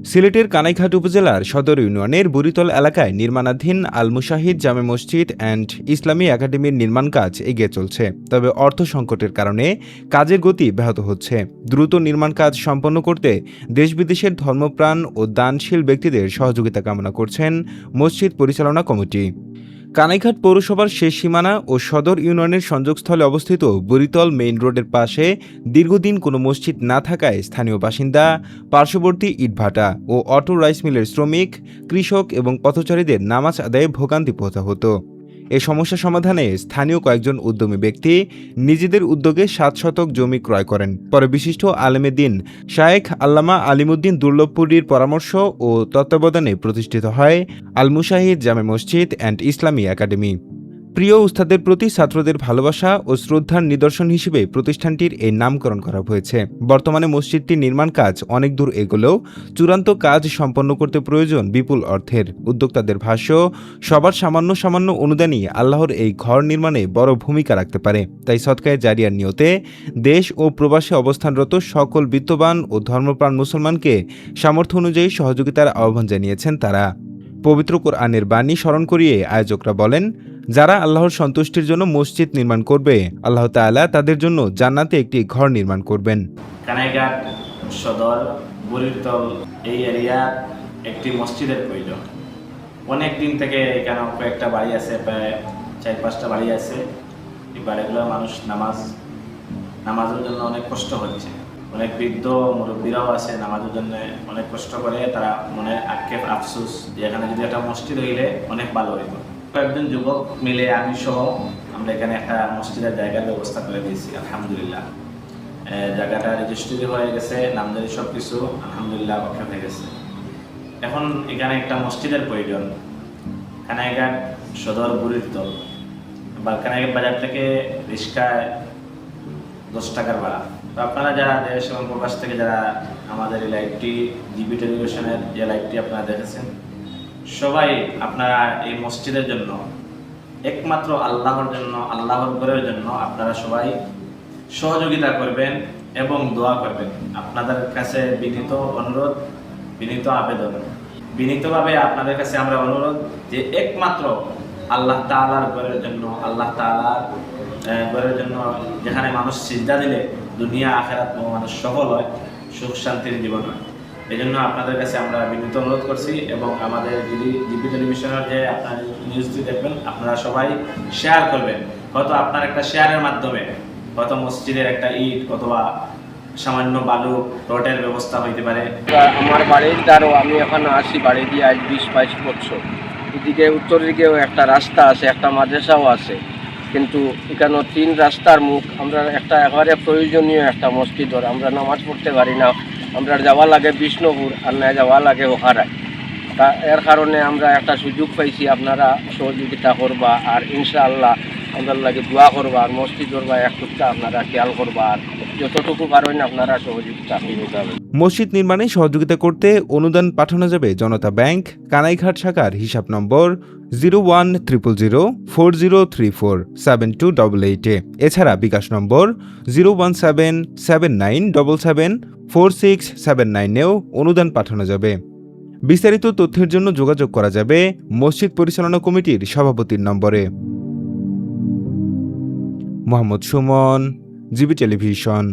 সিলেটের কানাইঘাট উপজেলার সদর ইউনিয়নের বুড়িতল এলাকায় নির্মাণাধীন আল মুশাহিদ জামে মসজিদ অ্যান্ড ইসলামী একাডেমির নির্মাণ কাজ এগিয়ে চলছে। তবে অর্থ সংকটের কারণে কাজের গতি ব্যাহত হচ্ছে। দ্রুত নির্মাণ কাজ সম্পন্ন করতে দেশ বিদেশের ধর্মপ্রাণ ও দানশীল ব্যক্তিদের সহযোগিতা কামনা করছেন মসজিদ পরিচালনা কমিটি। কানাইঘাট পৌরসভার শেষ সীমানা ও সদর ইউনিয়নের সংযোগস্থলে অবস্থিত বুড়িতল মেইন রোডের পাশে দীর্ঘদিন কোনো মসজিদ না থাকায় স্থানীয় বাসিন্দা, পার্শ্ববর্তী ইটভাটা ও অটো রাইস মিলের শ্রমিক, কৃষক এবং পথচারীদের নামাজ আদায়ে ভোগান্তি পোহাতে হতো। এ সমস্যা সমাধানে স্থানীয় কয়েকজন উদ্যমী ব্যক্তি নিজেদের উদ্যোগে ৭ শতক জমি ক্রয় করেন। পরে বিশিষ্ট আলেমে দ্বীন শায়েখ আল্লামা আলিমুদ্দিন দুর্লভপুরীর পরামর্শ ও তত্ত্বাবধানে প্রতিষ্ঠিত হয় আল মুশাহিদ জামে মসজিদ অ্যান্ড ইসলামী একাডেমি। প্রিয় উস্তাদের প্রতি ছাত্রদের ভালোবাসা ও শ্রদ্ধার নিদর্শন হিসেবে প্রতিষ্ঠানটির এই নামকরণ করা হয়েছে। বর্তমানে মসজিদটির নির্মাণ কাজ অনেক দূর এগোলেও চূড়ান্ত কাজ সম্পন্ন করতে প্রয়োজন বিপুল অর্থের। উদ্যোক্তাদের ভাষ্য, সবার সামান্য সামান্য অনুদানই আল্লাহর এই ঘর নির্মাণে বড় ভূমিকা রাখতে পারে। তাই সদকায়ে জারিয়ার নিয়তে দেশ ও প্রবাসে অবস্থানরত সকল বিত্তবান ও ধর্মপ্রাণ মুসলমানকে সামর্থ্য অনুযায়ী সহযোগিতার আহ্বান জানিয়েছেন তারা। পবিত্র কোরআনের বাণী স্মরণ করিয়ে আয়োজকরা বলেন, যারা আল্লাহর সন্তুষ্টির জন্য মসজিদ নির্মাণ করবে, আল্লাহ তাআলা তাদের জন্য জান্নাতে একটি ঘর নির্মাণ করবেন। কানাইঘাট সদর বুড়িতল এই এরিয়ার একটি মসজিদের প্রয়োজন। অনেক দিন থেকে এখানে কয়েকটা বাড়ি আছে, প্রায় ৪-৫টা বাড়ি আছে। এই বাড়িগুলো মানুষ নামাজের জন্য অনেক কষ্ট হচ্ছে। অনেক বৃদ্ধ মুরব্বীরাও আছে, নামাজের জন্য অনেক কষ্ট করে। তারা মনে আক্ষেপ আফসোস যে এখানে যদি একটা মসজিদ হইলে অনেক ভালো হইত। কয়েকজন যুবক মিলে আমি সহ আমরা এখানে একটা মসজিদের জায়গার ব্যবস্থা করে দিয়েছি। আলহামদুলিল্লাহ জায়গাটা রেজিস্ট্রি হয়ে গেছে, নামজারি সব কিছু আলহামদুলিল্লাহ পক্ষে হয়ে গেছে। এখন এখানে একটা মসজিদের প্রয়োজন। কানাইঘাট সদর বুড়িতল বা কানাইঘাট বাজার থেকে রিক্সায় 10 টাকার ভাড়া। তো আপনারা যারা দেশ এবং প্রবাস থেকে যারা আমাদের এই লাইভটি জিবি টেলিভিশনের যে লাইভটি আপনারা দেখেছেন, সবাই আপনারা এই মসজিদের জন্য, একমাত্র আল্লাহর জন্য, আল্লাহর ঘরের জন্য আপনারা সবাই সহযোগিতা করবেন এবং দোয়া করবেন। আপনাদের কাছে বিনীত অনুরোধ, বিনীত আবেদন, বিনীতভাবে আপনাদের কাছে আমরা অনুরোধ যে একমাত্র আল্লাহ তাআলার ঘরের জন্য, আল্লাহ তাআলার ঘরের জন্য, যেখানে মানুষ সিজদা দিলে দুনিয়া আখিরাত মানুষ সফল হয়, সুখ শান্তির জীবন হয়। এই জন্য আপনাদের কাছে আমরা বিনীত অনুরোধ করছি এবং আমাদের জিবি টেলিভিশনের যে আপনার নিউজটি দেখবেন, আপনারা সবাই শেয়ার করবেন। হয়তো আপনার একটা শেয়ারের মাধ্যমে হয়তো মসজিদের একটা ইট অথবা সামান্য বালু রটের ব্যবস্থা হইতে পারে। আমার বাড়ির দ্বারও আমি এখানে আসি, বাড়ি দিয়ে আজ 20-22 বছর। এদিকে উত্তর দিকেও একটা রাস্তা আছে, একটা মাদ্রাসাও আছে, কিন্তু এখানে 3 রাস্তার মুখ। আমরা একটা একেবারে প্রয়োজনীয় একটা মসজিদর আমরা নামাজ পড়তে পারি না। আমরা যাওয়া লাগে বিষ্ণুপুর, আর না যাওয়া লাগে ওখারায়। তা এর কারণে আমরা একটা সুযোগ পাইছি, আপনারা সহযোগিতা করবা আর ইনশাআল্লাহ আমরা লাগে দোয়া করবা, আর মসজিদর বা একটুকটা আপনারা খেয়াল করবা, আর যতটুকু পারেন আপনারা সহযোগিতা করবেন। মসজিদ নির্মাণে সহযোগিতা করতে অনুদান পাঠানো যাবে জনতা ব্যাংক, কানাইঘাট শাখার হিসাব নম্বর 010040347288 এছাড়া বিকাশ নম্বর 01779774679-এও অনুদান পাঠানো যাবে। বিস্তারিত তথ্যের জন্য যোগাযোগ করা যাবে মসজিদ পরিচালনা কমিটির সভাপতির নম্বরে। Mohammad Suman, GB television.